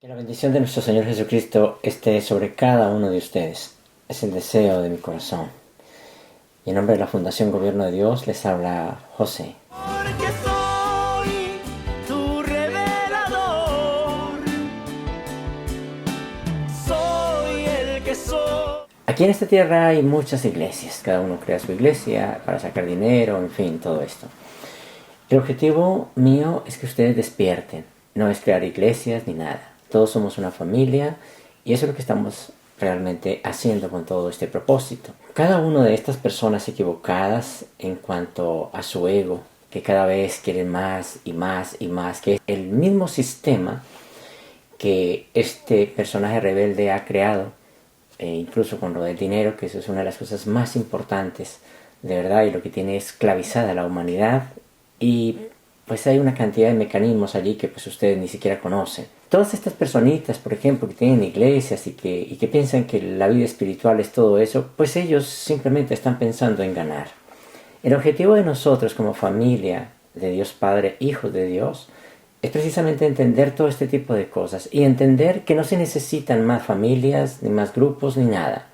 Que la bendición de nuestro Señor Jesucristo esté sobre cada uno de ustedes. Es el deseo de mi corazón. Y en nombre de la Fundación Gobierno de Dios les habla José. Porque soy tu revelador. Soy el que soy. Aquí en esta tierra hay muchas iglesias. Cada uno crea su iglesia para sacar dinero, en fin, todo esto. El objetivo mío es que ustedes despierten. No es crear iglesias ni nada. Todos somos una familia y eso es lo que estamos realmente haciendo con todo este propósito. Cada una de estas personas equivocadas en cuanto a su ego, que cada vez quieren más y más y más, que es el mismo sistema que este personaje rebelde ha creado, incluso con lo del dinero, que eso es una de las cosas más importantes, de verdad, y lo que tiene esclavizada a la humanidad. Y pues hay una cantidad de mecanismos allí que pues ustedes ni siquiera conocen. Todas estas personitas, por ejemplo, que tienen iglesias y que piensan que la vida espiritual es todo eso, pues ellos simplemente están pensando en ganar. El objetivo de nosotros como familia de Dios Padre, hijos de Dios, es precisamente entender todo este tipo de cosas y entender que no se necesitan más familias, ni más grupos, ni nada.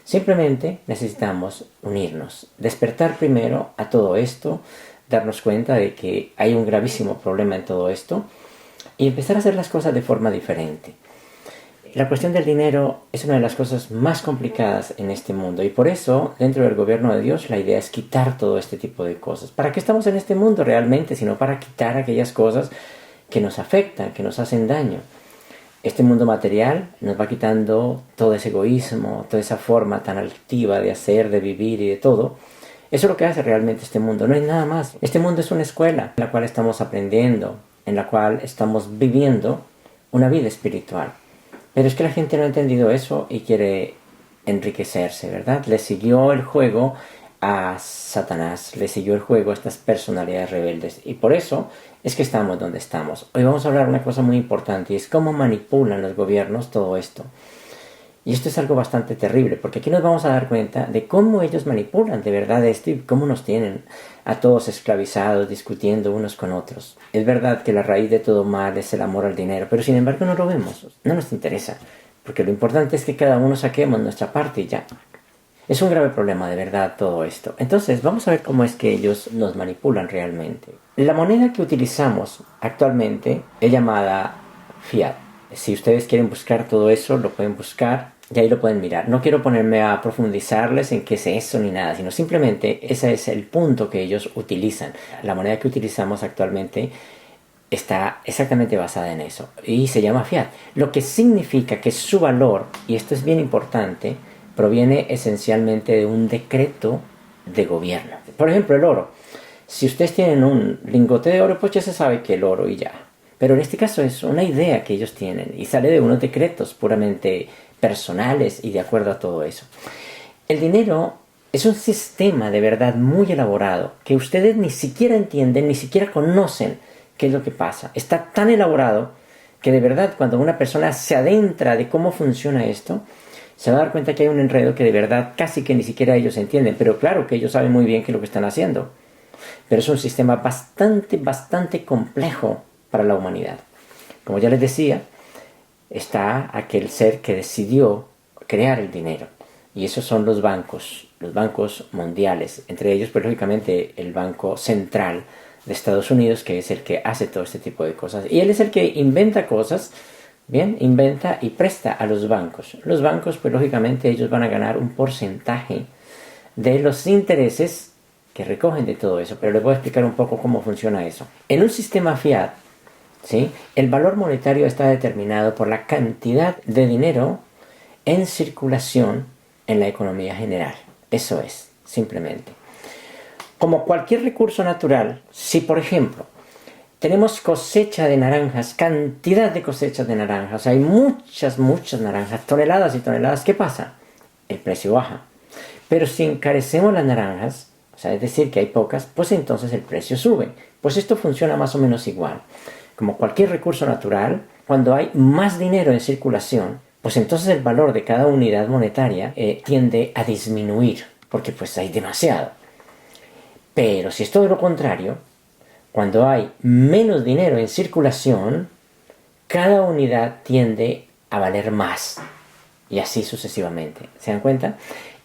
Simplemente necesitamos unirnos, despertar primero a todo esto, darnos cuenta de que hay un gravísimo problema en todo esto y empezar a hacer las cosas de forma diferente. La cuestión del dinero es una de las cosas más complicadas en este mundo y por eso dentro del gobierno de Dios la idea es quitar todo este tipo de cosas. ¿Para qué estamos en este mundo realmente? Sino para quitar aquellas cosas que nos afectan, que nos hacen daño. Este mundo material nos va quitando todo ese egoísmo, toda esa forma tan altiva de hacer, de vivir y de todo. Eso es lo que hace realmente este mundo, no hay nada más. Este mundo es una escuela en la cual estamos aprendiendo, en la cual estamos viviendo una vida espiritual. Pero es que la gente no ha entendido eso y quiere enriquecerse, ¿verdad? Le siguió el juego a Satanás, le siguió el juego a estas personalidades rebeldes. Y por eso es que estamos donde estamos. Hoy vamos a hablar de una cosa muy importante y es cómo manipulan los gobiernos todo esto. Y esto es algo bastante terrible, porque aquí nos vamos a dar cuenta de cómo ellos manipulan de verdad esto y cómo nos tienen a todos esclavizados, discutiendo unos con otros. Es verdad que la raíz de todo mal es el amor al dinero, pero sin embargo no lo vemos, no nos interesa, porque lo importante es que cada uno saquemos nuestra parte y ya. Es un grave problema de verdad todo esto. Entonces vamos a ver cómo es que ellos nos manipulan realmente. La moneda que utilizamos actualmente es llamada fiat. Si ustedes quieren buscar todo eso, lo pueden buscar y ahí lo pueden mirar. No quiero ponerme a profundizarles en qué es eso ni nada, sino simplemente ese es el punto que ellos utilizan. La moneda que utilizamos actualmente está exactamente basada en eso y se llama fiat. Lo que significa que su valor, y esto es bien importante, proviene esencialmente de un decreto de gobierno. Por ejemplo, el oro. Si ustedes tienen un lingote de oro, pues ya se sabe que el oro y ya. Pero en este caso es una idea que ellos tienen y sale de unos decretos puramente personales y de acuerdo a todo eso. El dinero es un sistema de verdad muy elaborado que ustedes ni siquiera entienden, ni siquiera conocen qué es lo que pasa. Está tan elaborado que de verdad cuando una persona se adentra de cómo funciona esto, se va a dar cuenta que hay un enredo que de verdad casi que ni siquiera ellos entienden. Pero claro que ellos saben muy bien qué es lo que están haciendo. Pero es un sistema bastante complejo para la humanidad. Como ya les decía, está aquel ser que decidió crear el dinero. Y esos son los bancos mundiales. Entre ellos, pues lógicamente, el Banco Central de Estados Unidos, que es el que hace todo este tipo de cosas. Y él es el que inventa cosas, bien, inventa y presta a los bancos. Los bancos, pues lógicamente, ellos van a ganar un porcentaje de los intereses que recogen de todo eso. Pero les voy a explicar un poco cómo funciona eso. En un sistema fiat, ¿sí?, el valor monetario está determinado por la cantidad de dinero en circulación en la economía general. Eso es, simplemente. Como cualquier recurso natural, si por ejemplo tenemos cosecha de naranjas, cantidad de cosechas de naranjas, hay muchas naranjas, toneladas y toneladas, ¿qué pasa? El precio baja. Pero si encarecemos las naranjas, o sea, es decir, que hay pocas, pues entonces el precio sube. Pues esto funciona más o menos igual. Como cualquier recurso natural, cuando hay más dinero en circulación, pues entonces el valor de cada unidad monetaria tiende a disminuir, porque pues hay demasiado. Pero si es todo lo contrario, cuando hay menos dinero en circulación, cada unidad tiende a valer más. Y así sucesivamente. ¿Se dan cuenta?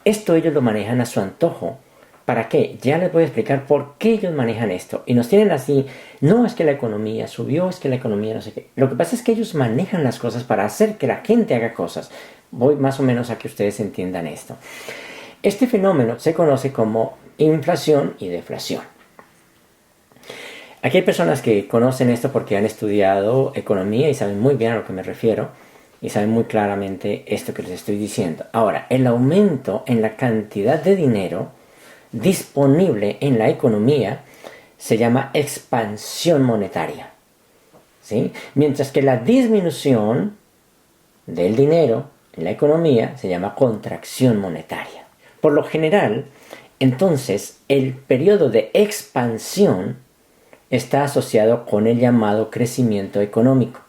Esto ellos lo manejan a su antojo. ¿Para qué? Ya les voy a explicar por qué ellos manejan esto. Y nos tienen así, no es que la economía subió, es que la economía no sé qué. Lo que pasa es que ellos manejan las cosas para hacer que la gente haga cosas. Voy más o menos a que ustedes entiendan esto. Este fenómeno se conoce como inflación y deflación. Aquí hay personas que conocen esto porque han estudiado economía y saben muy bien a lo que me refiero. Y saben muy claramente esto que les estoy diciendo. Ahora, el aumento en la cantidad de dinero disponible en la economía se llama expansión monetaria, ¿sí? Mientras que la disminución del dinero en la economía se llama contracción monetaria. Por lo general, entonces, el periodo de expansión está asociado con el llamado crecimiento económico.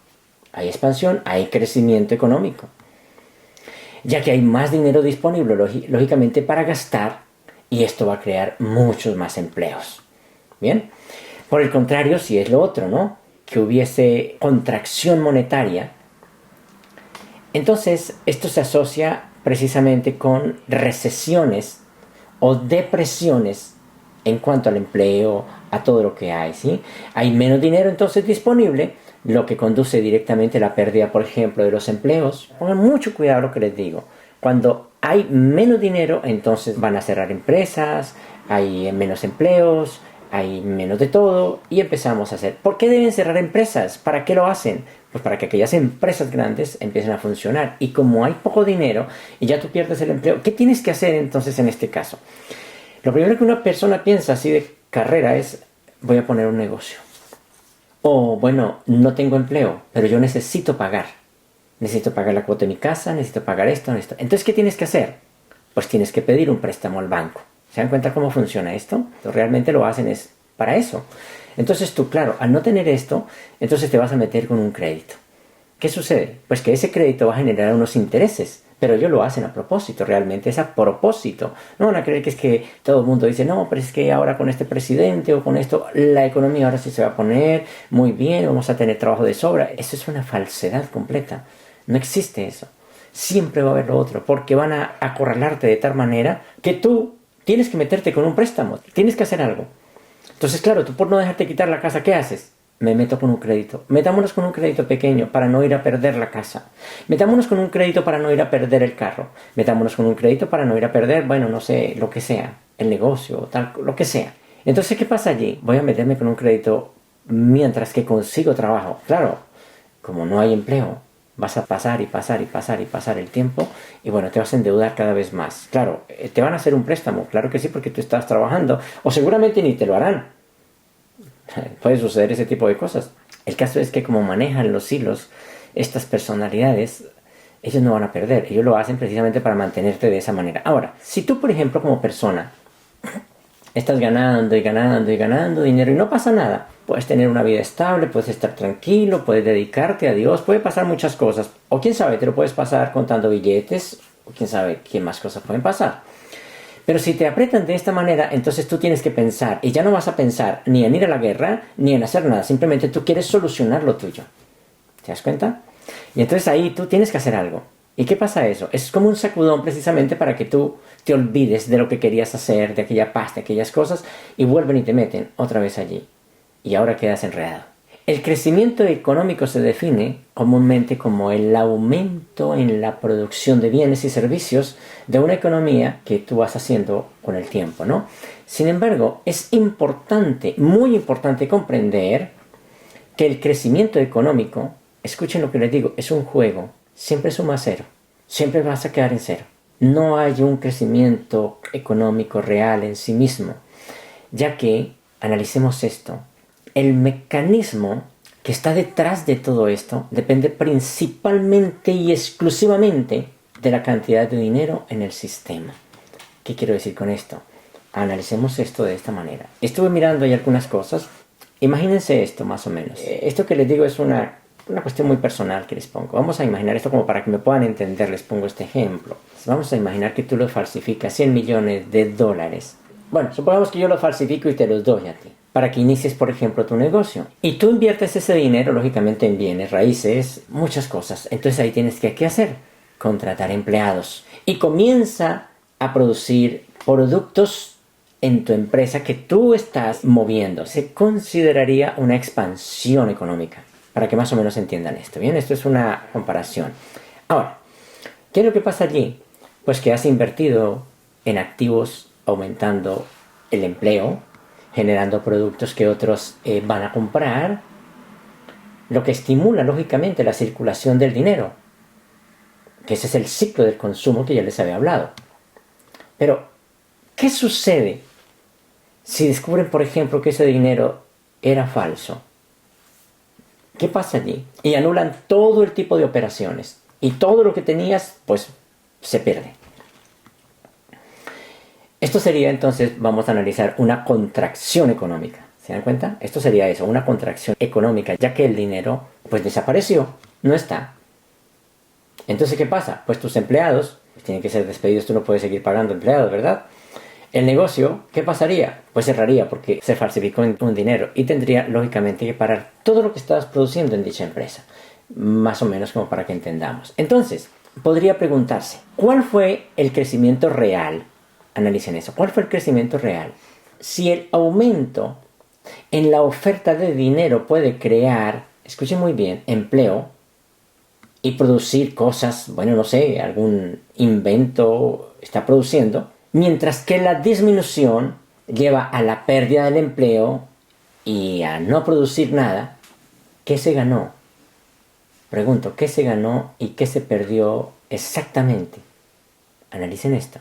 Hay expansión, hay crecimiento económico. Ya que hay más dinero disponible, lógicamente, para gastar, y esto va a crear muchos más empleos. ¿Bien? Por el contrario, si es lo otro, ¿no? Que hubiese contracción monetaria, entonces esto se asocia precisamente con recesiones o depresiones en cuanto al empleo, a todo lo que hay, ¿sí? Hay menos dinero entonces disponible, lo que conduce directamente a la pérdida, por ejemplo, de los empleos. Pongan mucho cuidado a lo que les digo. Cuando hay menos dinero, entonces van a cerrar empresas, hay menos empleos, hay menos de todo y empezamos a hacer. ¿Por qué deben cerrar empresas? ¿Para qué lo hacen? Pues para que aquellas empresas grandes empiecen a funcionar. Y como hay poco dinero y ya tú pierdes el empleo, ¿qué tienes que hacer entonces en este caso? Lo primero que una persona piensa así de carrera es, voy a poner un negocio. O bueno, no tengo empleo, pero yo necesito pagar. Necesito pagar la cuota de mi casa, necesito pagar esto. Entonces, ¿qué tienes que hacer? Pues tienes que pedir un préstamo al banco. ¿Se dan cuenta cómo funciona esto? Entonces, realmente lo hacen es para eso. Entonces tú, claro, al no tener esto, entonces te vas a meter con un crédito. ¿Qué sucede? Pues que ese crédito va a generar unos intereses. Pero ellos lo hacen a propósito, realmente es a propósito. No van a creer que es que todo el mundo dice, no, pero es que ahora con este presidente o con esto, la economía ahora sí se va a poner muy bien, vamos a tener trabajo de sobra. Eso es una falsedad completa. No existe eso. Siempre va a haber lo otro, porque van a acorralarte de tal manera que tú tienes que meterte con un préstamo, tienes que hacer algo. Entonces, claro, tú por no dejarte quitar la casa, ¿qué haces? Me meto con un crédito. Metámonos con un crédito pequeño para no ir a perder la casa. Metámonos con un crédito para no ir a perder el carro. Metámonos con un crédito para no ir a perder, bueno, no sé, lo que sea, el negocio, tal, lo que sea. Entonces, ¿qué pasa allí? Voy a meterme con un crédito mientras que consigo trabajo. Claro, como no hay empleo, vas a pasar y pasar y pasar y pasar el tiempo y bueno, te vas a endeudar cada vez más. Claro, te van a hacer un préstamo, claro que sí, porque tú estás trabajando. O seguramente ni te lo harán. Puede suceder ese tipo de cosas. El caso es que como manejan los hilos estas personalidades, ellos no van a perder. Ellos lo hacen precisamente para mantenerte de esa manera. Ahora, si tú, por ejemplo, como persona, estás ganando y ganando y ganando dinero y no pasa nada, puedes tener una vida estable, puedes estar tranquilo, puedes dedicarte a Dios, puede pasar muchas cosas. O quién sabe, te lo puedes pasar contando billetes, o quién sabe qué más cosas pueden pasar. Pero si te aprietan de esta manera, entonces tú tienes que pensar, y ya no vas a pensar ni en ir a la guerra, ni en hacer nada, simplemente tú quieres solucionar lo tuyo. ¿Te das cuenta? Y entonces ahí tú tienes que hacer algo. ¿Y qué pasa eso? Es como un sacudón precisamente para que tú te olvides de lo que querías hacer, de aquella paz, de aquellas cosas, y vuelven y te meten otra vez allí. Y ahora quedas enredado. El crecimiento económico se define comúnmente como el aumento en la producción de bienes y servicios de una economía que tú vas haciendo con el tiempo, ¿no? Sin embargo, es importante, muy importante comprender que el crecimiento económico, escuchen lo que les digo, es un juego, siempre suma cero, siempre vas a quedar en cero. No hay un crecimiento económico real en sí mismo, ya que, analicemos esto, el mecanismo que está detrás de todo esto depende principalmente y exclusivamente de la cantidad de dinero en el sistema. ¿Qué quiero decir con esto? Analicemos esto de esta manera. Estuve mirando ahí algunas cosas. Imagínense esto más o menos. Esto que les digo es una cuestión muy personal que les pongo. Vamos a imaginar esto como para que me puedan entender. Les pongo este ejemplo. Vamos a imaginar que tú lo falsificas 100 millones de dólares Bueno, supongamos que yo los falsifico y te los doy a ti, para que inicies, por ejemplo, tu negocio. Y tú inviertes ese dinero, lógicamente, en bienes, raíces, muchas cosas. Entonces ahí tienes que, ¿qué hacer? Contratar empleados. Y comienza a producir productos en tu empresa que tú estás moviendo. Se consideraría una expansión económica, para que más o menos entiendan esto. Bien, esto es una comparación. Ahora, ¿qué es lo que pasa allí? Pues que has invertido en activos aumentando el empleo, generando productos que otros van a comprar, lo que estimula lógicamente la circulación del dinero, que ese es el ciclo del consumo que ya les había hablado. Pero, ¿qué sucede si descubren, por ejemplo, que ese dinero era falso? ¿Qué pasa allí? Y anulan todo el tipo de operaciones. Y todo lo que tenías, pues, se pierde. Esto sería entonces, vamos a analizar una contracción económica. ¿Se dan cuenta? Esto sería eso, una contracción económica, ya que el dinero, pues, desapareció, no está. Entonces, ¿qué pasa? Pues tus empleados pues, tienen que ser despedidos, tú no puedes seguir pagando empleados, ¿verdad? El negocio, ¿qué pasaría? Pues cerraría porque se falsificó un dinero y tendría, lógicamente, que parar todo lo que estabas produciendo en dicha empresa. Más o menos como para que entendamos. Entonces, podría preguntarse, ¿cuál fue el crecimiento real? Analicen eso. ¿Cuál fue el crecimiento real? Si el aumento en la oferta de dinero puede crear, escuchen muy bien, empleo y producir cosas, bueno, no sé, algún invento está produciendo, mientras que la disminución lleva a la pérdida del empleo y a no producir nada, ¿qué se ganó? Pregunto, ¿qué se ganó y qué se perdió exactamente? Analicen esto.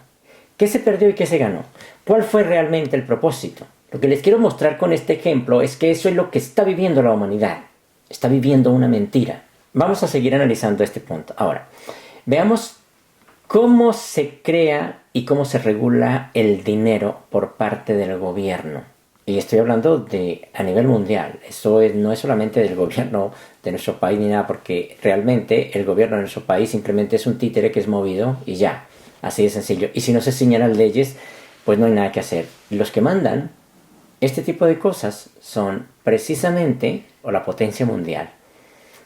¿Qué se perdió y qué se ganó? ¿Cuál fue realmente el propósito? Lo que les quiero mostrar con este ejemplo es que eso es lo que está viviendo la humanidad. Está viviendo una mentira. Vamos a seguir analizando este punto. Ahora, veamos cómo se crea y cómo se regula el dinero por parte del gobierno. Y estoy hablando a nivel mundial. Eso no es solamente del gobierno de nuestro país ni nada, porque realmente el gobierno de nuestro país simplemente es un títere que es movido y ya. Así de sencillo. Y si no se señalan leyes, pues no hay nada que hacer. Los que mandan este tipo de cosas son precisamente la potencia mundial,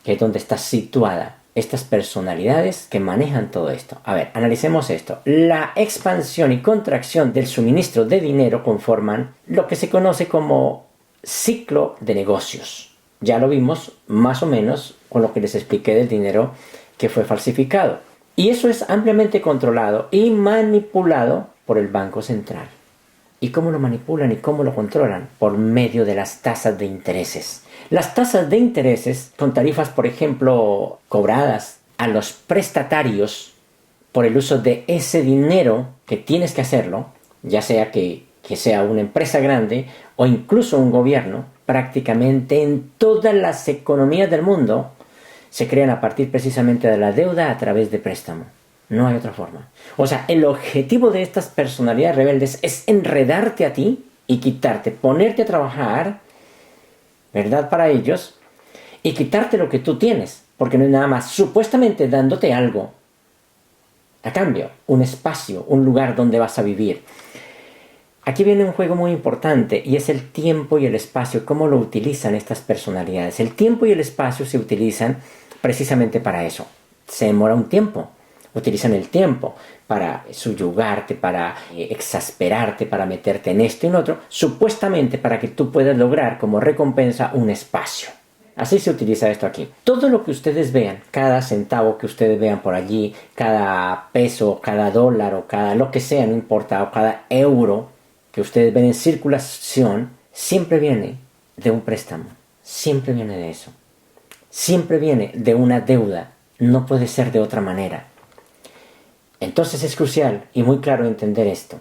que es donde está situada estas personalidades que manejan todo esto. A ver, analicemos esto. La expansión y contracción del suministro de dinero conforman lo que se conoce como ciclo de negocios. Ya lo vimos más o menos con lo que les expliqué del dinero que fue falsificado. Y eso es ampliamente controlado y manipulado por el Banco Central. ¿Y cómo lo manipulan y cómo lo controlan? Por medio de las tasas de intereses. Las tasas de intereses con tarifas, por ejemplo, cobradas a los prestatarios por el uso de ese dinero que tienes que hacerlo, ya sea que sea una empresa grande o incluso un gobierno, prácticamente en todas las economías del mundo se crean a partir precisamente de la deuda a través de préstamo. No hay otra forma. O sea, el objetivo de estas personalidades rebeldes es enredarte a ti y quitarte, ponerte a trabajar, ¿verdad? Para ellos, y quitarte lo que tú tienes, porque no es nada más supuestamente dándote algo a cambio, un espacio, un lugar donde vas a vivir. Aquí viene un juego muy importante y es el tiempo y el espacio, cómo lo utilizan estas personalidades. El tiempo y el espacio se utilizan precisamente para eso. Se demora un tiempo. Utilizan el tiempo para subyugarte, para exasperarte, para meterte en esto y en otro, supuestamente para que tú puedas lograr como recompensa un espacio. Así se utiliza esto aquí. Todo lo que ustedes vean, cada centavo que ustedes vean por allí, cada peso, cada dólar o cada lo que sea, no importa, o cada euro que ustedes ven en circulación, siempre viene de un préstamo. Siempre viene de eso. Siempre viene de una deuda. No puede ser de otra manera. Entonces es crucial y muy claro entender esto.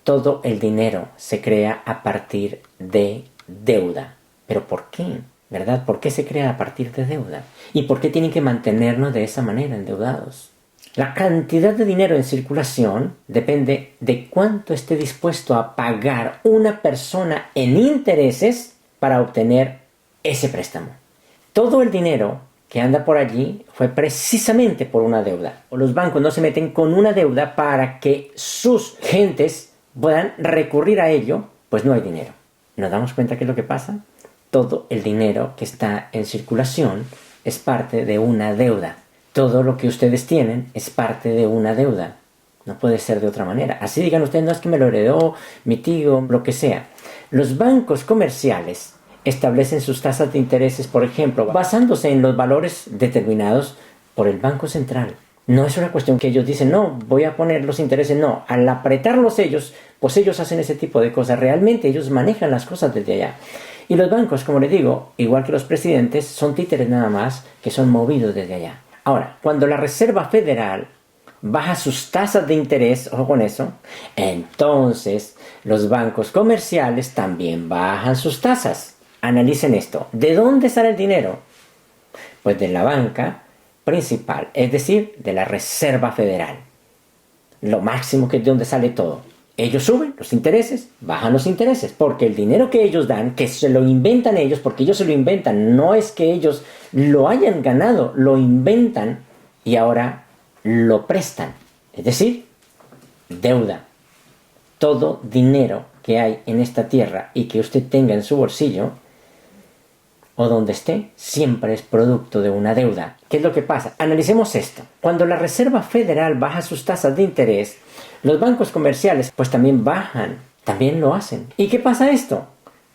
Todo el dinero se crea a partir de deuda. ¿Pero por qué? ¿Verdad? ¿Por qué se crea a partir de deuda? ¿Y por qué tienen que mantenernos de esa manera endeudados? La cantidad de dinero en circulación depende de cuánto esté dispuesto a pagar una persona en intereses para obtener ese préstamo. Todo el dinero que anda por allí fue precisamente por una deuda. O los bancos no se meten con una deuda para que sus gentes puedan recurrir a ello, pues no hay dinero. ¿Nos damos cuenta qué es lo que pasa? Todo el dinero que está en circulación es parte de una deuda. Todo lo que ustedes tienen es parte de una deuda. No puede ser de otra manera. Así digan ustedes, no es que me lo heredó mi tío, lo que sea. Los bancos comerciales establecen sus tasas de intereses, por ejemplo, basándose en los valores determinados por el Banco Central. No es una cuestión que ellos dicen, no, voy a poner los intereses. No, al apretarlos ellos, pues ellos hacen ese tipo de cosas. Realmente ellos manejan las cosas desde allá. Y los bancos, como les digo, igual que los presidentes, son títeres nada más que son movidos desde allá. Ahora, cuando la Reserva Federal baja sus tasas de interés, ojo con eso, entonces los bancos comerciales también bajan sus tasas. Analicen esto. ¿De dónde sale el dinero? Pues de la banca principal, es decir, de la Reserva Federal. Lo máximo que es de donde sale todo. Ellos suben los intereses, bajan los intereses, porque el dinero que ellos dan, que se lo inventan ellos, porque ellos se lo inventan, no es que ellos lo hayan ganado, lo inventan y ahora lo prestan. Es decir, deuda. Todo dinero que hay en esta tierra y que usted tenga en su bolsillo o donde esté, siempre es producto de una deuda. ¿Qué es lo que pasa? Analicemos esto. Cuando la Reserva Federal baja sus tasas de interés, los bancos comerciales pues también bajan, también lo hacen. ¿Y qué pasa esto?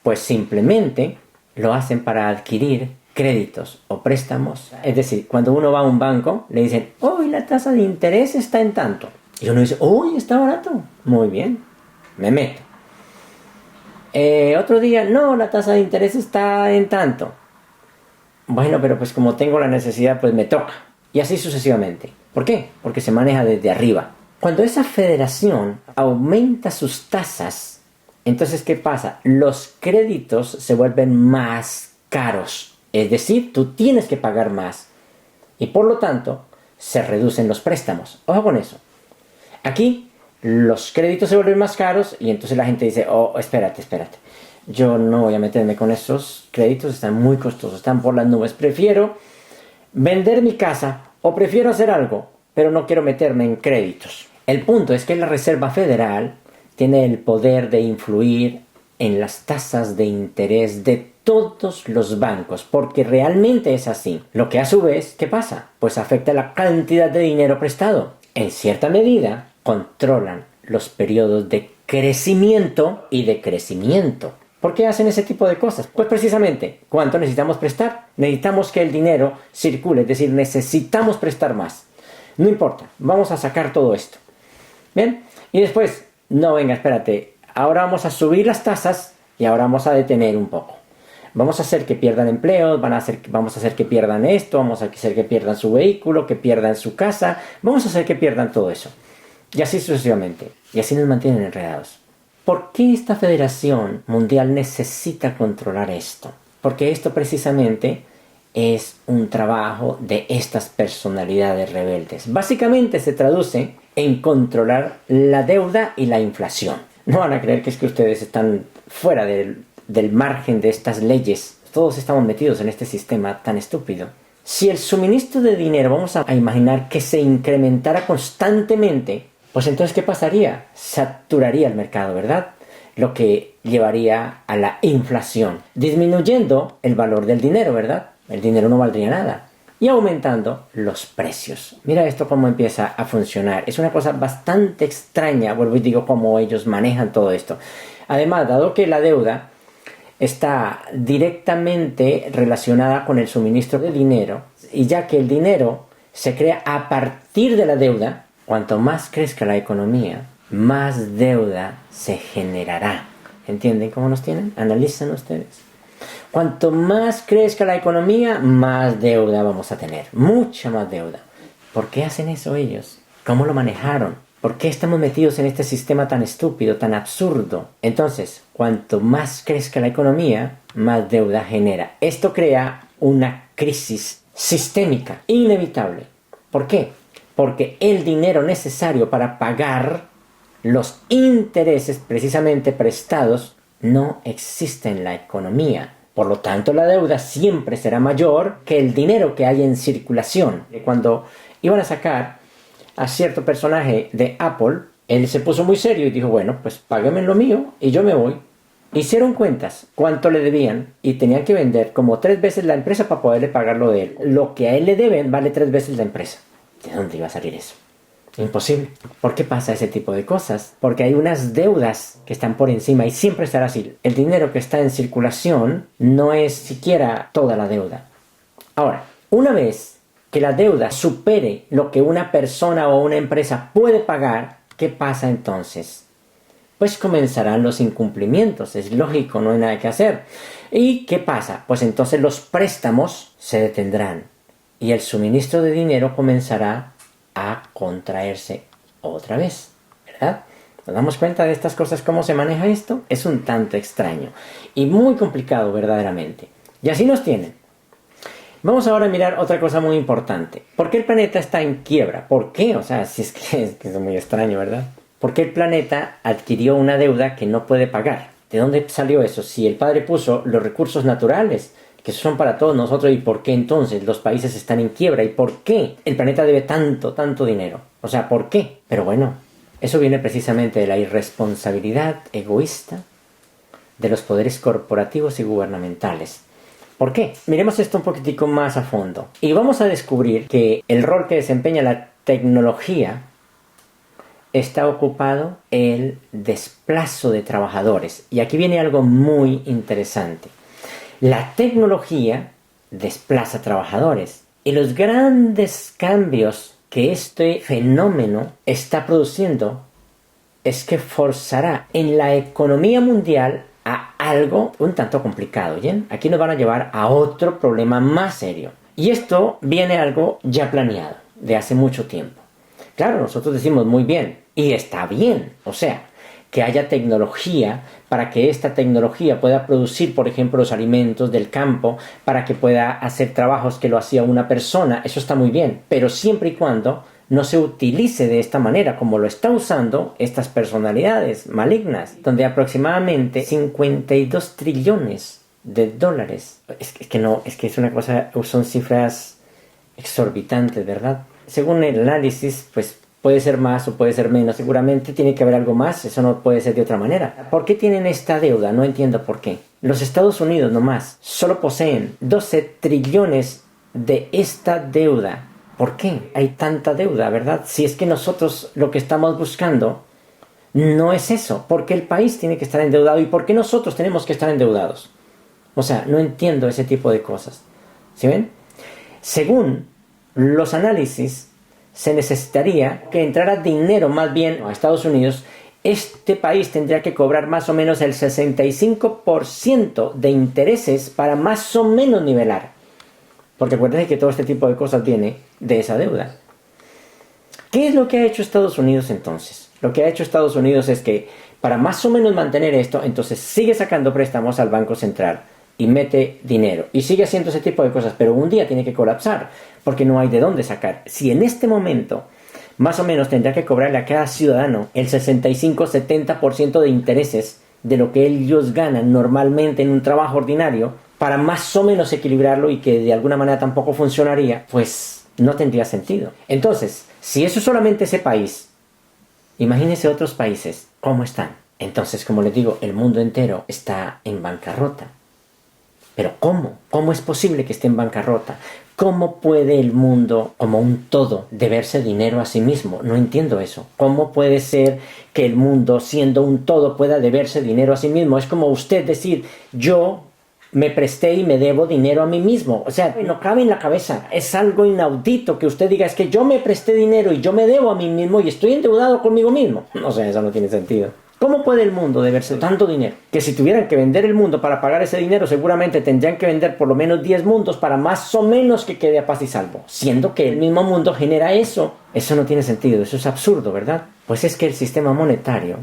Pues simplemente lo hacen para adquirir créditos o préstamos. Es decir, cuando uno va a un banco, le dicen, hoy la tasa de interés está en tanto. Y uno dice, hoy está barato. Muy bien, me meto. Otro día, no, la tasa de interés está en tanto. Bueno, pero pues como tengo la necesidad, pues me toca. Y así sucesivamente. ¿Por qué? Porque se maneja desde arriba. Cuando esa federación aumenta sus tasas, entonces ¿qué pasa? Los créditos se vuelven más caros. Es decir, tú tienes que pagar más. Y por lo tanto, se reducen los préstamos. Ojo con eso. Aquí los créditos se vuelven más caros y entonces la gente dice, oh, espérate. Yo no voy a meterme con esos créditos, están muy costosos, están por las nubes. Prefiero vender mi casa o prefiero hacer algo, pero no quiero meterme en créditos. El punto es que la Reserva Federal tiene el poder de influir en las tasas de interés de todos los bancos, porque realmente es así. Lo que a su vez, ¿qué pasa? Pues afecta la cantidad de dinero prestado. En cierta medida, controlan los periodos de crecimiento y decrecimiento. ¿Por qué hacen ese tipo de cosas? Pues precisamente, ¿cuánto necesitamos prestar? Necesitamos que el dinero circule, es decir, necesitamos prestar más. No importa, vamos a sacar todo esto. ¿Bien? Y después, no, venga, espérate, ahora vamos a subir las tasas y ahora vamos a detener un poco. Vamos a hacer que pierdan empleos, vamos a hacer que pierdan esto, vamos a hacer que pierdan su vehículo, que pierdan su casa, vamos a hacer que pierdan todo eso. Y así sucesivamente. Y así nos mantienen enredados. ¿Por qué esta Federación Mundial necesita controlar esto? Porque esto precisamente es un trabajo de estas personalidades rebeldes. Básicamente se traduce en controlar la deuda y la inflación. No van a creer que es que ustedes están fuera del margen de estas leyes. Todos estamos metidos en este sistema tan estúpido. Si el suministro de dinero, vamos a imaginar que se incrementara constantemente, pues entonces ¿qué pasaría? Saturaría el mercado, ¿verdad? Lo que llevaría a la inflación, disminuyendo el valor del dinero, ¿verdad? El dinero no valdría nada. Y aumentando los precios. Mira esto cómo empieza a funcionar. Es una cosa bastante extraña, vuelvo y digo, cómo ellos manejan todo esto. Además, dado que la deuda está directamente relacionada con el suministro de dinero, y ya que el dinero se crea a partir de la deuda, cuanto más crezca la economía, más deuda se generará. ¿Entienden cómo nos tienen? Analicen ustedes. Cuanto más crezca la economía, más deuda vamos a tener. Mucha más deuda. ¿Por qué hacen eso ellos? ¿Cómo lo manejaron? ¿Por qué estamos metidos en este sistema tan estúpido, tan absurdo? Entonces, cuanto más crezca la economía, más deuda genera. Esto crea una crisis sistémica, inevitable. ¿Por qué? Porque el dinero necesario para pagar los intereses precisamente prestados no existe en la economía. Por lo tanto, la deuda siempre será mayor que el dinero que hay en circulación. Cuando iban a sacar a cierto personaje de Apple, Él se puso muy serio y dijo, bueno, pues págame lo mío y yo me voy. Hicieron cuentas, cuánto le debían, y tenían que vender como 3 veces la empresa para poderle pagar lo de él. Lo que a él le deben vale 3 veces la empresa. ¿De dónde iba a salir eso? Imposible. ¿Por qué pasa ese tipo de cosas? Porque hay unas deudas que están por encima y siempre estará así. El dinero que está en circulación no es siquiera toda la deuda. Ahora, una vez que la deuda supere lo que una persona o una empresa puede pagar, ¿qué pasa entonces? Pues comenzarán los incumplimientos. Es lógico, no hay nada que hacer. ¿Y qué pasa? Pues entonces los préstamos se detendrán y el suministro de dinero comenzará a contraerse otra vez, ¿verdad? ¿Nos damos cuenta de estas cosas? ¿Cómo se maneja esto? Es un tanto extraño y muy complicado verdaderamente. Y así nos tienen. Vamos ahora a mirar otra cosa muy importante. ¿Por qué el planeta está en quiebra? ¿Por qué? O sea, si es que es muy extraño, ¿verdad? ¿Por qué el planeta adquirió una deuda que no puede pagar? ¿De dónde salió eso? Si el Padre puso los recursos naturales, que son para todos nosotros, ¿y por qué entonces los países están en quiebra? ¿Y por qué el planeta debe tanto dinero? O sea, ¿por qué? Pero bueno, eso viene precisamente de la irresponsabilidad egoísta de los poderes corporativos y gubernamentales. ¿Por qué? Miremos esto un poquitico más a fondo. Y vamos a descubrir que el rol que desempeña la tecnología está ocupado el desplazo de trabajadores. Y aquí viene algo muy interesante. La tecnología desplaza trabajadores. Y los grandes cambios que este fenómeno está produciendo es que forzará en la economía mundial a algo un tanto complicado, ¿bien? Aquí nos van a llevar a otro problema más serio. Y esto viene algo ya planeado de hace mucho tiempo. Claro, nosotros decimos muy bien, y está bien, o sea, que haya tecnología para que esta tecnología pueda producir, por ejemplo, los alimentos del campo, para que pueda hacer trabajos que lo hacía una persona, eso está muy bien, pero siempre y cuando no se utilice de esta manera como lo está usando estas personalidades malignas, donde aproximadamente 52 trillones de dólares, es que es una cosa, son cifras exorbitantes, ¿verdad? Según el análisis, pues puede ser más o puede ser menos, seguramente tiene que haber algo más, eso no puede ser de otra manera. ¿Por qué tienen esta deuda? No entiendo por qué. Los Estados Unidos nomás solo poseen 12 trillones de esta deuda. ¿Por qué hay tanta deuda, verdad? Si es que nosotros lo que estamos buscando no es eso. ¿Por qué el país tiene que estar endeudado y por qué nosotros tenemos que estar endeudados? O sea, no entiendo ese tipo de cosas. ¿Sí ven? Según los análisis, se necesitaría que entrara dinero más bien a Estados Unidos. Este país tendría que cobrar más o menos el 65% de intereses para más o menos nivelar. Porque acuérdense que todo este tipo de cosas viene de esa deuda. ¿Qué es lo que ha hecho Estados Unidos entonces? Lo que ha hecho Estados Unidos es que para más o menos mantener esto, entonces sigue sacando préstamos al Banco Central y mete dinero y sigue haciendo ese tipo de cosas, pero un día tiene que colapsar porque no hay de dónde sacar. Si en este momento más o menos tendrá que cobrarle a cada ciudadano el 65-70% de intereses de lo que ellos ganan normalmente en un trabajo ordinario para más o menos equilibrarlo y que de alguna manera tampoco funcionaría, pues no tendría sentido. Entonces, si eso es solamente ese país, imagínense otros países, ¿cómo están? Entonces, como les digo, el mundo entero está en bancarrota. ¿Pero cómo? ¿Cómo es posible que esté en bancarrota? ¿Cómo puede el mundo, como un todo, deberse dinero a sí mismo? No entiendo eso. ¿Cómo puede ser que el mundo, siendo un todo, pueda deberse dinero a sí mismo? Es como usted decir, yo me presté y me debo dinero a mí mismo. O sea, no cabe en la cabeza. Es algo inaudito que usted diga, es que yo me presté dinero y yo me debo a mí mismo y estoy endeudado conmigo mismo. O sea, eso no tiene sentido. ¿Cómo puede el mundo deberse tanto dinero? Que si tuvieran que vender el mundo para pagar ese dinero, seguramente tendrían que vender por lo menos 10 mundos para más o menos que quede a paz y salvo. Siendo que el mismo mundo genera eso. Eso no tiene sentido, eso es absurdo, ¿verdad? Pues es que el sistema monetario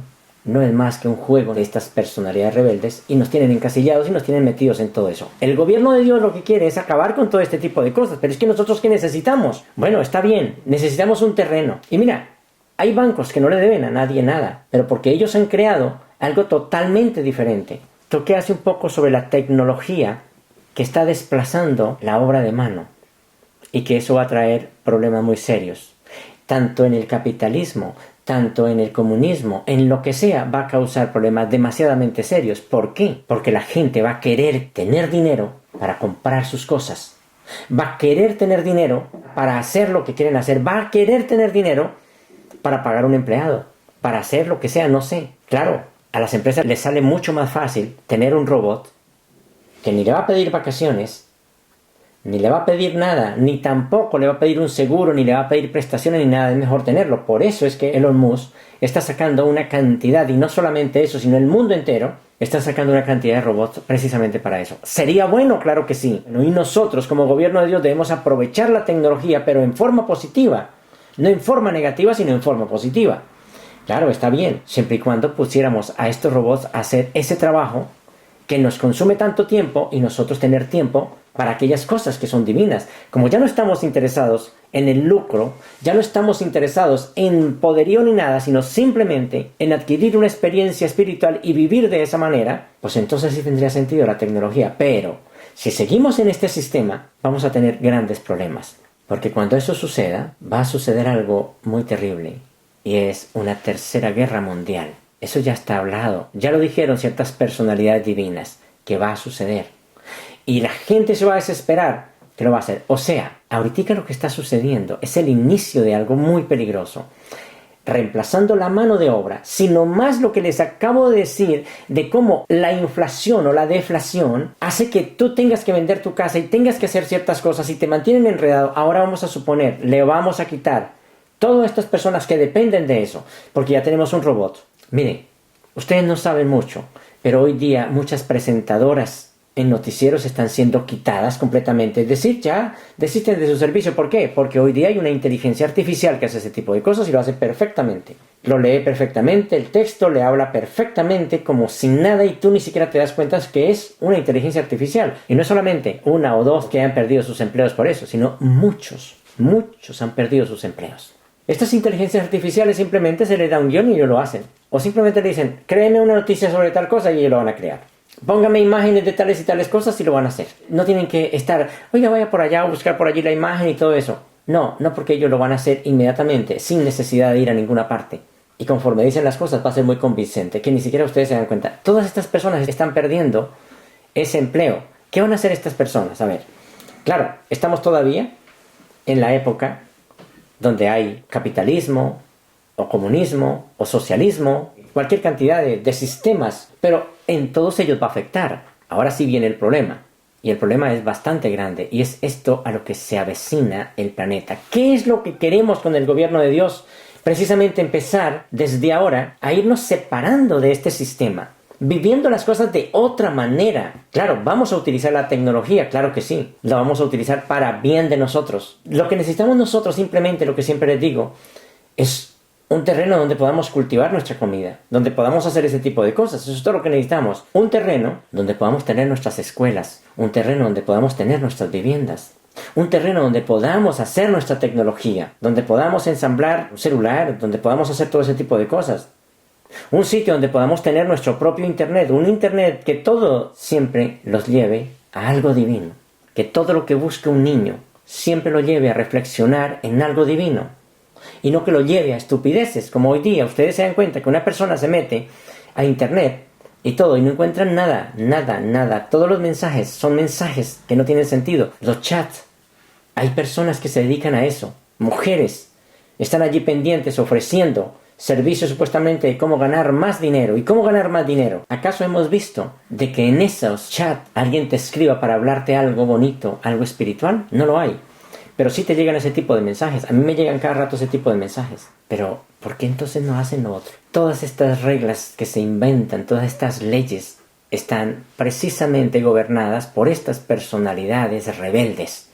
no es más que un juego de estas personalidades rebeldes y nos tienen encasillados y nos tienen metidos en todo eso. El gobierno de Dios lo que quiere es acabar con todo este tipo de cosas, pero es que nosotros ¿qué necesitamos? Bueno, está bien, necesitamos un terreno. Y mira, hay bancos que no le deben a nadie nada, pero porque ellos han creado algo totalmente diferente. Toqué hace un poco sobre la tecnología que está desplazando la obra de mano y que eso va a traer problemas muy serios, tanto en el capitalismo, tanto en el comunismo, en lo que sea, va a causar problemas demasiadamente serios. ¿Por qué? Porque la gente va a querer tener dinero para comprar sus cosas. Va a querer tener dinero para hacer lo que quieren hacer. Va a querer tener dinero para pagar un empleado, para hacer lo que sea, no sé. Claro, a las empresas les sale mucho más fácil tener un robot que ni le va a pedir vacaciones, ni le va a pedir nada, ni tampoco le va a pedir un seguro, ni le va a pedir prestaciones, ni nada. Es mejor tenerlo. Por eso es que Elon Musk está sacando una cantidad, y no solamente eso, sino el mundo entero, está sacando una cantidad de robots precisamente para eso. ¿Sería bueno? Claro que sí. Y nosotros, como gobierno de Dios, debemos aprovechar la tecnología, pero en forma positiva. No en forma negativa, sino en forma positiva. Claro, está bien, siempre y cuando pusiéramos a estos robots a hacer ese trabajo que nos consume tanto tiempo y nosotros tener tiempo para aquellas cosas que son divinas. Como ya no estamos interesados en el lucro, ya no estamos interesados en poderío ni nada, sino simplemente en adquirir una experiencia espiritual y vivir de esa manera, pues entonces sí tendría sentido la tecnología. Pero si seguimos en este sistema, vamos a tener grandes problemas. Porque cuando eso suceda, va a suceder algo muy terrible, y es una tercera guerra mundial. Eso ya está hablado, ya lo dijeron ciertas personalidades divinas, que va a suceder. Y la gente se va a desesperar que lo va a hacer. O sea, ahorita lo que está sucediendo es el inicio de algo muy peligroso. Reemplazando la mano de obra, sino más lo que les acabo de decir de cómo la inflación o la deflación hace que tú tengas que vender tu casa y tengas que hacer ciertas cosas y te mantienen enredado. Ahora vamos a suponer, le vamos a quitar todas estas personas que dependen de eso, porque ya tenemos un robot. Miren, ustedes no saben mucho, pero hoy día muchas presentadoras en noticieros están siendo quitadas completamente. Es decir, ya desisten de su servicio. ¿Por qué? Porque hoy día hay una inteligencia artificial que hace ese tipo de cosas y lo hace perfectamente. Lo lee perfectamente, el texto le habla perfectamente, como sin nada, y tú ni siquiera te das cuenta que es una inteligencia artificial. Y no es solamente una o dos que han perdido sus empleos por eso, sino muchos han perdido sus empleos. Estas inteligencias artificiales simplemente se les da un guión y ellos lo hacen. O simplemente le dicen, créeme una noticia sobre tal cosa y ellos lo van a crear. Póngame imágenes de tales y tales cosas y lo van a hacer. No tienen que estar, oiga, vaya por allá o buscar por allí la imagen y todo eso. No porque ellos lo van a hacer inmediatamente, sin necesidad de ir a ninguna parte. Y conforme dicen las cosas va a ser muy convincente, que ni siquiera ustedes se dan cuenta. Todas estas personas están perdiendo ese empleo. ¿Qué van a hacer estas personas? A ver, claro, estamos todavía en la época donde hay capitalismo, o comunismo, o socialismo, cualquier cantidad de sistemas, pero en todos ellos va a afectar. Ahora sí viene el problema, y el problema es bastante grande, y es esto a lo que se avecina el planeta. ¿Qué es lo que queremos con el gobierno de Dios? Precisamente empezar desde ahora a irnos separando de este sistema, viviendo las cosas de otra manera. Claro, vamos a utilizar la tecnología, claro que sí, la vamos a utilizar para bien de nosotros. Lo que necesitamos nosotros simplemente, lo que siempre les digo, es un terreno donde podamos cultivar nuestra comida, donde podamos hacer ese tipo de cosas. Eso es todo lo que necesitamos. Un terreno donde podamos tener nuestras escuelas, un terreno donde podamos tener nuestras viviendas, un terreno donde podamos hacer nuestra tecnología, donde podamos ensamblar un celular, donde podamos hacer todo ese tipo de cosas. Un sitio donde podamos tener nuestro propio internet, un internet que todo siempre los lleve a algo divino, que todo lo que busque un niño siempre lo lleve a reflexionar en algo divino. Y no que lo lleve a estupideces, como hoy día ustedes se dan cuenta que una persona se mete a internet y todo y no encuentran nada. Todos los mensajes son mensajes que no tienen sentido. Los chats, hay personas que se dedican a eso, mujeres, están allí pendientes ofreciendo servicios supuestamente de cómo ganar más dinero. ¿Y cómo ganar más dinero? ¿Acaso hemos visto de que en esos chats alguien te escriba para hablarte algo bonito, algo espiritual? No lo hay. Pero sí te llegan ese tipo de mensajes. A mí me llegan cada rato ese tipo de mensajes. Pero, ¿por qué entonces no hacen lo otro? Todas estas reglas que se inventan, todas estas leyes, están precisamente gobernadas por estas personalidades rebeldes.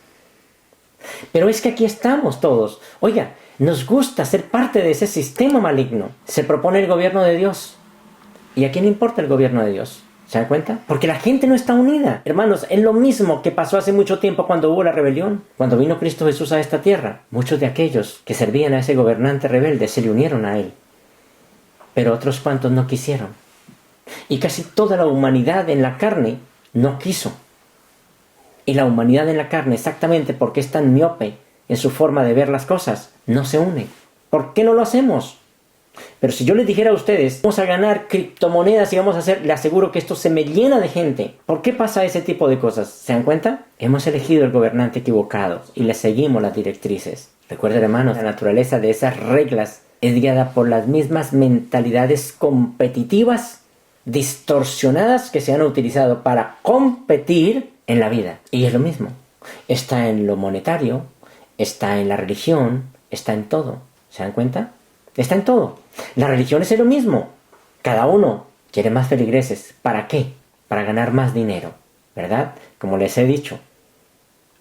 Pero es que aquí estamos todos. Oiga, nos gusta ser parte de ese sistema maligno. Se propone el gobierno de Dios. ¿Y a quién importa el gobierno de Dios? ¿Se dan cuenta? Porque la gente no está unida. Hermanos, es lo mismo que pasó hace mucho tiempo cuando hubo la rebelión. Cuando vino Cristo Jesús a esta tierra, muchos de aquellos que servían a ese gobernante rebelde se le unieron a él. Pero otros cuantos no quisieron. Y casi toda la humanidad en la carne no quiso. Y la humanidad en la carne, exactamente porque es tan miope en su forma de ver las cosas, no se une. ¿Por qué no lo hacemos? Pero si yo les dijera a ustedes, vamos a ganar criptomonedas y vamos a hacer, le aseguro que esto se me llena de gente. ¿Por qué pasa ese tipo de cosas? ¿Se dan cuenta? Hemos elegido el gobernante equivocado y le seguimos las directrices. Recuerden, hermanos, la naturaleza de esas reglas es guiada por las mismas mentalidades competitivas, distorsionadas, que se han utilizado para competir en la vida. Y es lo mismo. Está en lo monetario, está en la religión, está en todo. ¿Se dan cuenta? Está en todo. La religión es lo mismo. Cada uno quiere más feligreses. ¿Para qué? Para ganar más dinero, ¿verdad? Como les he dicho,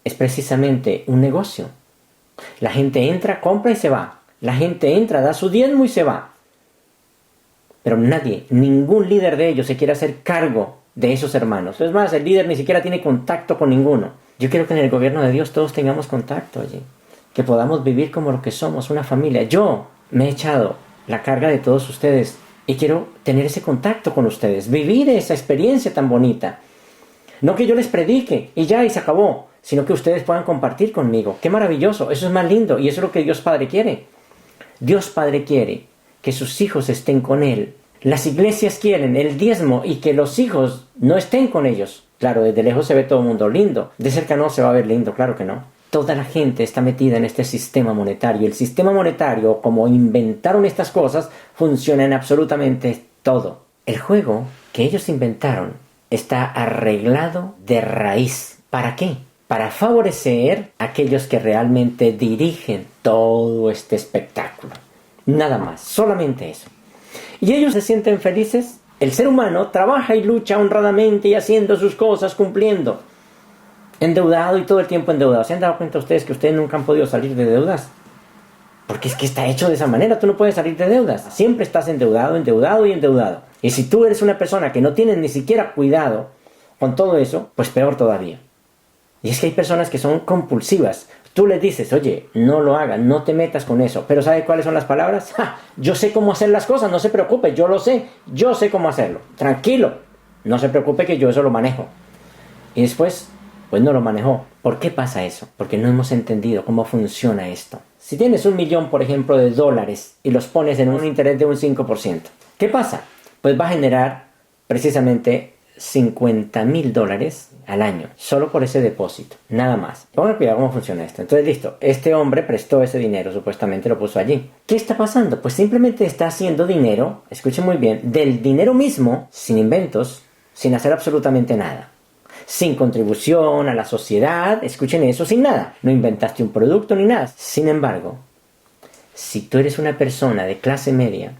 es precisamente un negocio. La gente entra, compra y se va. La gente entra, da su diezmo y se va. Pero nadie, ningún líder de ellos se quiere hacer cargo de esos hermanos. Es más, el líder ni siquiera tiene contacto con ninguno. Yo quiero que en el gobierno de Dios todos tengamos contacto allí. Que podamos vivir como lo que somos, una familia. Yo me he echado la carga de todos ustedes y quiero tener ese contacto con ustedes, vivir esa experiencia tan bonita. No que yo les predique y ya y se acabó, sino que ustedes puedan compartir conmigo. ¡Qué maravilloso! Eso es más lindo y eso es lo que Dios Padre quiere. Dios Padre quiere que sus hijos estén con Él. Las iglesias quieren el diezmo y que los hijos no estén con ellos. Claro, desde lejos se ve todo el mundo lindo. De cerca no se va a ver lindo, claro que no. Toda la gente está metida en este sistema monetario. El sistema monetario, como inventaron estas cosas, funciona en absolutamente todo. El juego que ellos inventaron está arreglado de raíz. ¿Para qué? Para favorecer a aquellos que realmente dirigen todo este espectáculo. Nada más, solamente eso. ¿Y ellos se sienten felices? El ser humano trabaja y lucha honradamente y haciendo sus cosas, cumpliendo. Endeudado y todo el tiempo endeudado. ¿Se han dado cuenta ustedes que ustedes nunca han podido salir de deudas? Porque es que está hecho de esa manera. Tú no puedes salir de deudas. Siempre estás endeudado, endeudado y endeudado. Y si tú eres una persona que no tiene ni siquiera cuidado con todo eso, pues peor todavía. Y es que hay personas que son compulsivas. Tú les dices, oye, no lo hagas, no te metas con eso. Pero ¿sabe cuáles son las palabras? ¡Ja! Yo sé cómo hacer las cosas, no se preocupe, yo lo sé. Yo sé cómo hacerlo. Tranquilo. No se preocupe que yo eso lo manejo. Y después, pues no lo manejó. ¿Por qué pasa eso? Porque no hemos entendido cómo funciona esto. Si tienes 1 millón, por ejemplo, de dólares y los pones en un interés de un 5%, ¿qué pasa? Pues va a generar precisamente $50,000 al año, solo por ese depósito, nada más. Pongan cuidado cómo funciona esto. Entonces, listo, este hombre prestó ese dinero, supuestamente lo puso allí. ¿Qué está pasando? Pues simplemente está haciendo dinero, escuchen muy bien, del dinero mismo, sin inventos, sin hacer absolutamente nada. Sin contribución a la sociedad, escuchen eso, sin nada. No inventaste un producto ni nada. Sin embargo, si tú eres una persona de clase media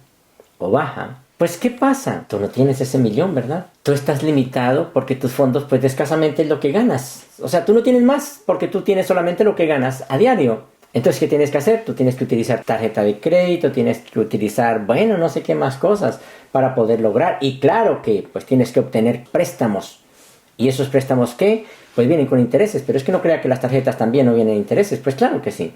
o baja, pues ¿qué pasa? Tú no tienes ese millón, ¿verdad? Tú estás limitado porque tus fondos, pues escasamente es lo que ganas. O sea, tú no tienes más porque tú tienes solamente lo que ganas a diario. Entonces, ¿qué tienes que hacer? Tú tienes que utilizar tarjeta de crédito, tienes que utilizar, bueno, no sé qué más cosas para poder lograr. Y claro que, pues tienes que obtener préstamos. ¿Y esos préstamos qué? Pues vienen con intereses. Pero es que no crea que las tarjetas también no vienen intereses. Pues claro que sí.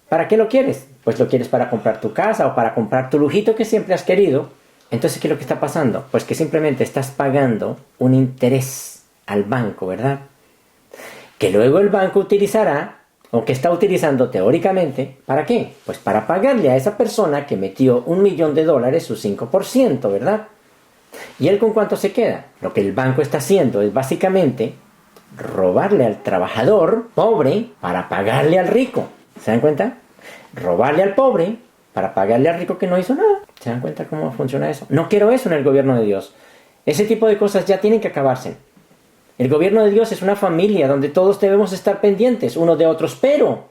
¿Para qué lo quieres? Pues lo quieres para comprar tu casa o para comprar tu lujito que siempre has querido. Entonces, ¿qué es lo que está pasando? Pues que simplemente estás pagando un interés al banco, ¿verdad? Que luego el banco utilizará, o que está utilizando teóricamente, ¿para qué? Pues para pagarle a esa persona que metió $1 millón su 5%, ¿verdad? ¿Y él con cuánto se queda? Lo que el banco está haciendo es básicamente robarle al trabajador pobre para pagarle al rico. ¿Se dan cuenta? Robarle al pobre para pagarle al rico que no hizo nada. ¿Se dan cuenta cómo funciona eso? No quiero eso en el gobierno de Dios. Ese tipo de cosas ya tienen que acabarse. El gobierno de Dios es una familia donde todos debemos estar pendientes unos de otros. Pero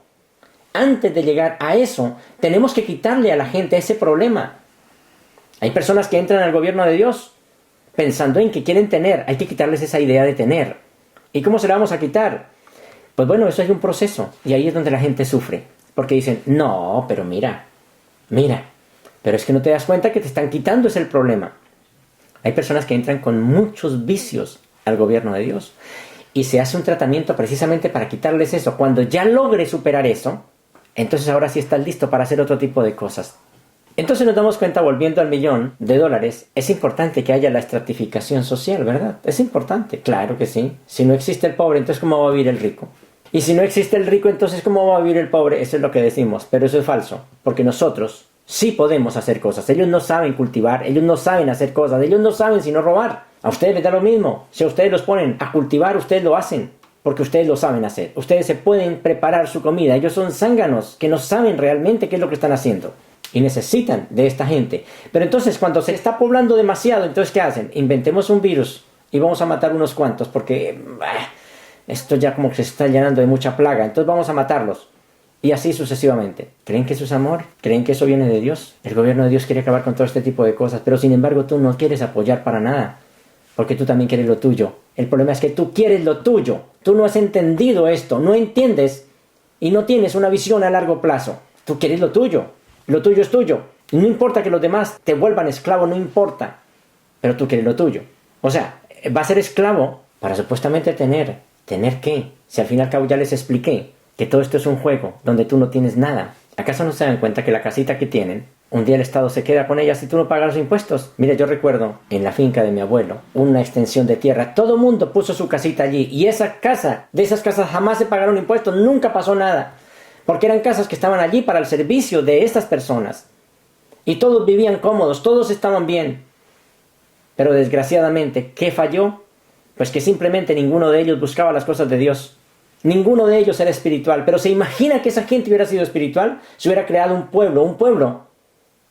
antes de llegar a eso, tenemos que quitarle a la gente ese problema. Hay personas que entran al gobierno de Dios pensando en que quieren tener. Hay que quitarles esa idea de tener. ¿Y cómo se la vamos a quitar? Pues bueno, eso es un proceso. Y ahí es donde la gente sufre. Porque dicen, no, pero mira. Pero es que no te das cuenta que te están quitando, es el problema. Hay personas que entran con muchos vicios al gobierno de Dios. Y se hace un tratamiento precisamente para quitarles eso. Cuando ya logre superar eso, entonces ahora sí estás listo para hacer otro tipo de cosas. Entonces nos damos cuenta, volviendo al $1 millón, es importante que haya la estratificación social, ¿verdad? Es importante, claro que sí. Si no existe el pobre, entonces ¿cómo va a vivir el rico? Y si no existe el rico, entonces ¿cómo va a vivir el pobre? Eso es lo que decimos, pero eso es falso. Porque nosotros Sí podemos hacer cosas. Ellos no saben cultivar, ellos no saben hacer cosas, ellos no saben sino robar. A ustedes les da lo mismo. Si a ustedes los ponen a cultivar, ustedes lo hacen, porque ustedes lo saben hacer. Ustedes se pueden preparar su comida. Ellos son zánganos que no saben realmente qué es lo que están haciendo. Y necesitan de esta gente. Pero entonces cuando se está poblando demasiado, entonces ¿qué hacen? Inventemos un virus y vamos a matar unos cuantos porque esto ya como que se está llenando de mucha plaga. Entonces vamos a matarlos. Y así sucesivamente. ¿Creen que eso es amor? ¿Creen que eso viene de Dios? El gobierno de Dios quiere acabar con todo este tipo de cosas. Pero sin embargo tú no quieres apoyar para nada. Porque tú también quieres lo tuyo. El problema es que tú quieres lo tuyo. Tú no has entendido esto. No entiendes. Y no tienes una visión a largo plazo. Tú quieres lo tuyo. Lo tuyo es tuyo. No importa que los demás te vuelvan esclavo, no importa. Pero tú quieres lo tuyo. O sea, va a ser esclavo para supuestamente tener. ¿Tener qué? Si al fin y al cabo ya les expliqué que todo esto es un juego donde tú no tienes nada. ¿Acaso no se dan cuenta que la casita que tienen, un día el Estado se queda con ella si tú no pagas los impuestos? Mire, yo recuerdo en la finca de mi abuelo, una extensión de tierra, todo el mundo puso su casita allí y esa casa, de esas casas jamás se pagaron impuestos, nunca pasó nada. Porque eran casas que estaban allí para el servicio de estas personas. Y todos vivían cómodos, todos estaban bien. Pero desgraciadamente, ¿qué falló? Pues que simplemente ninguno de ellos buscaba las cosas de Dios. Ninguno de ellos era espiritual. Pero ¿se imagina que esa gente hubiera sido espiritual? Se hubiera creado un pueblo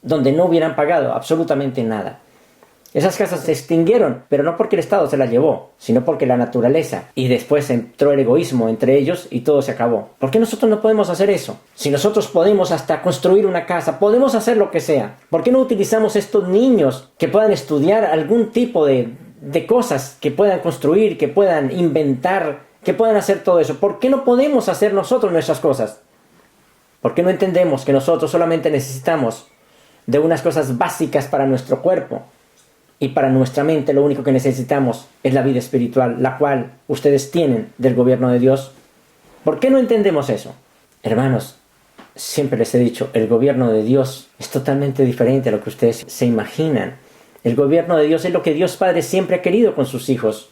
donde no hubieran pagado absolutamente nada. Esas casas se extinguieron, pero no porque el Estado se las llevó, sino porque la naturaleza. Y después entró el egoísmo entre ellos y todo se acabó. ¿Por qué nosotros no podemos hacer eso? Si nosotros podemos hasta construir una casa, podemos hacer lo que sea. ¿Por qué no utilizamos estos niños que puedan estudiar algún tipo de cosas, que puedan construir, que puedan inventar, que puedan hacer todo eso? ¿Por qué no podemos hacer nosotros nuestras cosas? ¿Por qué no entendemos que nosotros solamente necesitamos de unas cosas básicas para nuestro cuerpo? Y para nuestra mente lo único que necesitamos es la vida espiritual, la cual ustedes tienen del gobierno de Dios. ¿Por qué no entendemos eso? Hermanos, siempre les he dicho, el gobierno de Dios es totalmente diferente a lo que ustedes se imaginan. El gobierno de Dios es lo que Dios Padre siempre ha querido con sus hijos.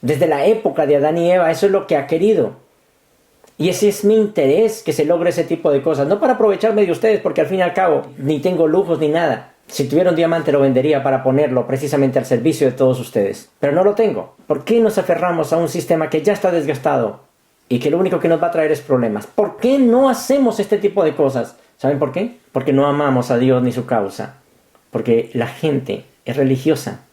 Desde la época de Adán y Eva, eso es lo que ha querido. Y ese es mi interés, que se logre ese tipo de cosas. No para aprovecharme de ustedes, porque al fin y al cabo ni tengo lujos ni nada. Si tuviera un diamante lo vendería para ponerlo precisamente al servicio de todos ustedes. Pero no lo tengo. ¿Por qué nos aferramos a un sistema que ya está desgastado y que lo único que nos va a traer es problemas? ¿Por qué no hacemos este tipo de cosas? ¿Saben por qué? Porque no amamos a Dios ni su causa. Porque la gente es religiosa.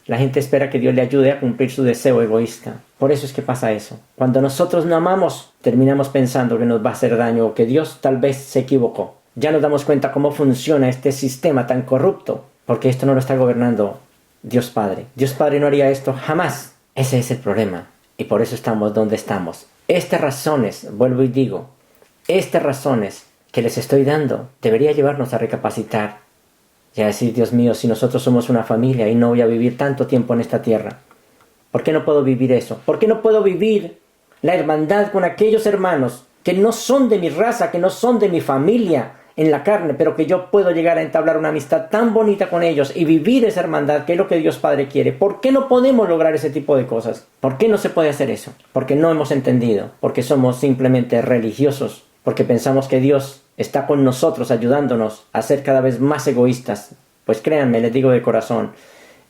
La gente espera que Dios le ayude a cumplir su deseo egoísta. Por eso es que pasa eso. Cuando nosotros no amamos, terminamos pensando que nos va a hacer daño o que Dios tal vez se equivocó. Ya nos damos cuenta cómo funciona este sistema tan corrupto, porque esto no lo está gobernando Dios Padre. Dios Padre no haría esto jamás. Ese es el problema, y por eso estamos donde estamos. Estas razones, vuelvo y digo, estas razones que les estoy dando, debería llevarnos a recapacitar y a decir, Dios mío, si nosotros somos una familia y no voy a vivir tanto tiempo en esta tierra, ¿por qué no puedo vivir eso? ¿Por qué no puedo vivir la hermandad con aquellos hermanos que no son de mi raza, que no son de mi familia en la carne, pero que yo puedo llegar a entablar una amistad tan bonita con ellos y vivir esa hermandad, que es lo que Dios Padre quiere? ¿Por qué no podemos lograr ese tipo de cosas? ¿Por qué no se puede hacer eso? Porque no hemos entendido, porque somos simplemente religiosos, porque pensamos que Dios está con nosotros ayudándonos a ser cada vez más egoístas. Pues créanme, les digo de corazón,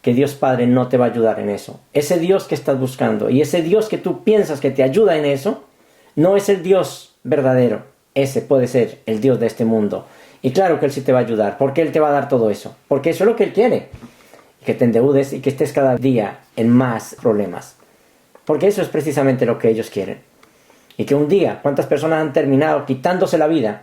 que Dios Padre no te va a ayudar en eso. Ese Dios que estás buscando y ese Dios que tú piensas que te ayuda en eso, no es el Dios verdadero. Ese puede ser el Dios de este mundo. Y claro que Él sí te va a ayudar, porque Él te va a dar todo eso. Porque eso es lo que Él quiere. Que te endeudes y que estés cada día en más problemas. Porque eso es precisamente lo que ellos quieren. Y que un día, ¿cuántas personas han terminado quitándose la vida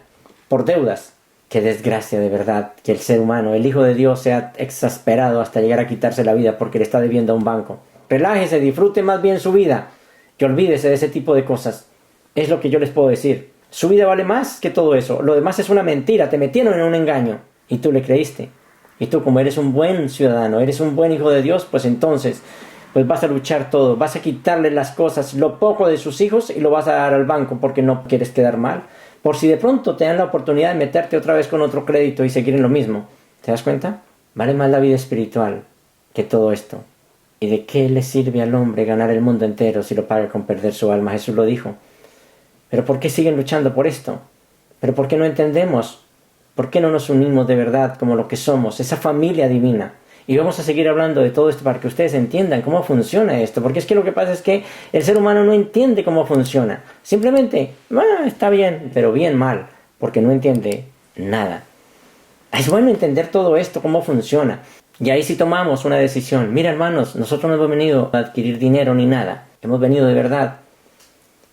por deudas? Qué desgracia de verdad que el ser humano, el Hijo de Dios, sea exasperado hasta llegar a quitarse la vida porque le está debiendo a un banco. Relájese, disfrute más bien su vida y olvídese de ese tipo de cosas. Es lo que yo les puedo decir. Su vida vale más que todo eso. Lo demás es una mentira. Te metieron en un engaño y tú le creíste. Y tú, como eres un buen ciudadano, eres un buen hijo de Dios, pues entonces pues vas a luchar todo. Vas a quitarle las cosas, lo poco de sus hijos, y lo vas a dar al banco porque no quieres quedar mal. Por si de pronto te dan la oportunidad de meterte otra vez con otro crédito y seguir en lo mismo. ¿Te das cuenta? Vale más la vida espiritual que todo esto. ¿Y de qué le sirve al hombre ganar el mundo entero si lo paga con perder su alma? Jesús lo dijo. ¿Pero por qué siguen luchando por esto? ¿Pero por qué no entendemos ¿Por qué no nos unimos de verdad como lo que somos, esa familia divina? Y vamos a seguir hablando de todo esto para que ustedes entiendan cómo funciona esto. Porque es que lo que pasa es que el ser humano no entiende cómo funciona. Simplemente, está bien, pero bien mal, porque no entiende nada. Es bueno entender todo esto, cómo funciona. Y ahí sí tomamos una decisión. Mira, hermanos, nosotros no hemos venido a adquirir dinero ni nada. Hemos venido de verdad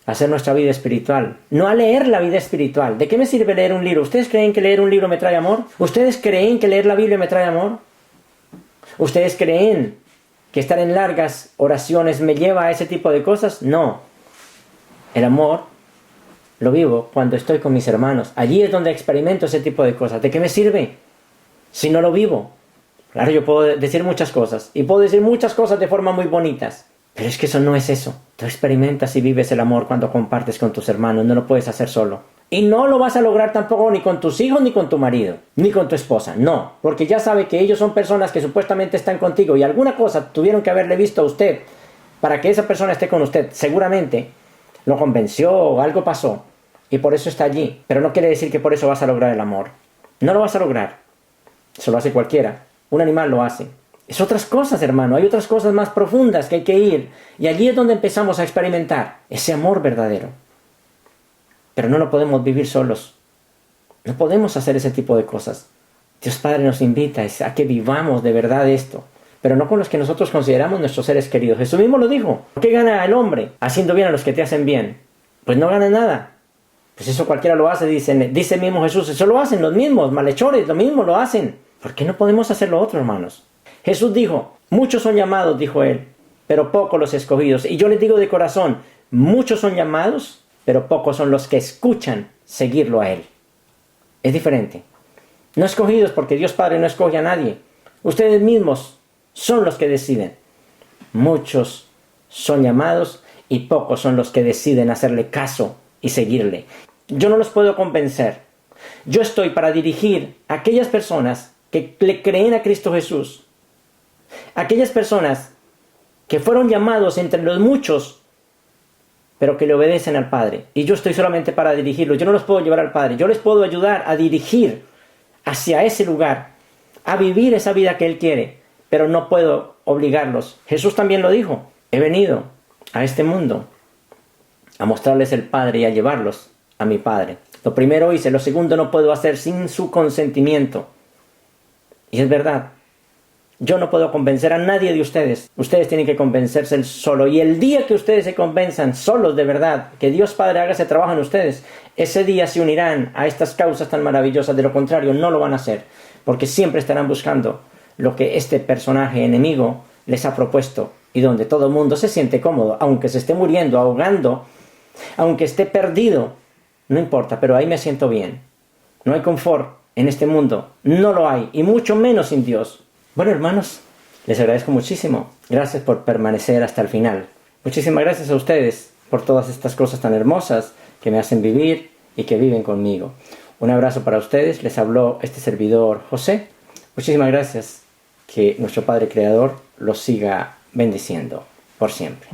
a hacer nuestra vida espiritual. No a leer la vida espiritual. ¿De qué me sirve leer un libro? ¿Ustedes creen que leer un libro me trae amor? ¿Ustedes creen que leer la Biblia me trae amor? ¿Ustedes creen que estar en largas oraciones me lleva a ese tipo de cosas? No. El amor lo vivo cuando estoy con mis hermanos. Allí es donde experimento ese tipo de cosas. ¿De qué me sirve si no lo vivo? Claro, yo puedo decir muchas cosas. Y puedo decir muchas cosas de forma muy bonitas. Pero es que eso no es eso. Tú experimentas y vives el amor cuando compartes con tus hermanos. No lo puedes hacer solo. Y no lo vas a lograr tampoco ni con tus hijos, ni con tu marido, ni con tu esposa. No, porque ya sabe que ellos son personas que supuestamente están contigo y alguna cosa tuvieron que haberle visto a usted para que esa persona esté con usted. Seguramente lo convenció o algo pasó y por eso está allí. Pero no quiere decir que por eso vas a lograr el amor. No lo vas a lograr. Eso lo hace cualquiera. Un animal lo hace. Es otras cosas, hermano. Hay otras cosas más profundas que hay que ir. Y allí es donde empezamos a experimentar ese amor verdadero. Pero no lo podemos vivir solos. No podemos hacer ese tipo de cosas. Dios Padre nos invita a que vivamos de verdad esto. Pero no con los que nosotros consideramos nuestros seres queridos. Jesús mismo lo dijo. ¿Qué gana el hombre haciendo bien a los que te hacen bien? Pues no gana nada. Pues eso cualquiera lo hace, dice mismo Jesús. Eso lo hacen los mismos malhechores, lo mismo lo hacen. ¿Por qué no podemos hacer lo otro, hermanos? Jesús dijo, muchos son llamados, dijo él, pero pocos los escogidos. Y yo les digo de corazón, muchos son llamados, pero pocos son los que escuchan seguirlo a él. Es diferente. No escogidos porque Dios Padre no escoge a nadie. Ustedes mismos son los que deciden. Muchos son llamados y pocos son los que deciden hacerle caso y seguirle. Yo no los puedo convencer. Yo estoy para dirigir a aquellas personas que le creen a Cristo Jesús. Aquellas personas que fueron llamados entre los muchos, pero que le obedecen al Padre. Y yo estoy solamente para dirigirlos. Yo no los puedo llevar al Padre. Yo les puedo ayudar a dirigir hacia ese lugar, a vivir esa vida que Él quiere, pero no puedo obligarlos. Jesús también lo dijo. He venido a este mundo a mostrarles el Padre y a llevarlos a mi Padre. Lo primero hice, lo segundo no puedo hacer sin su consentimiento. Y es verdad. Yo no puedo convencer a nadie de ustedes. Ustedes tienen que convencerse solo. Y el día que ustedes se convenzan solos de verdad, que Dios Padre haga ese trabajo en ustedes, ese día se unirán a estas causas tan maravillosas. De lo contrario, no lo van a hacer. Porque siempre estarán buscando lo que este personaje enemigo les ha propuesto. Y donde todo el mundo se siente cómodo, aunque se esté muriendo, ahogando, aunque esté perdido. No importa, pero ahí me siento bien. No hay confort en este mundo. No lo hay. Y mucho menos sin Dios. Bueno, hermanos, les agradezco muchísimo. Gracias por permanecer hasta el final. Muchísimas gracias a ustedes por todas estas cosas tan hermosas que me hacen vivir y que viven conmigo. Un abrazo para ustedes. Les habló este servidor José. Muchísimas gracias. Que nuestro Padre Creador los siga bendiciendo por siempre.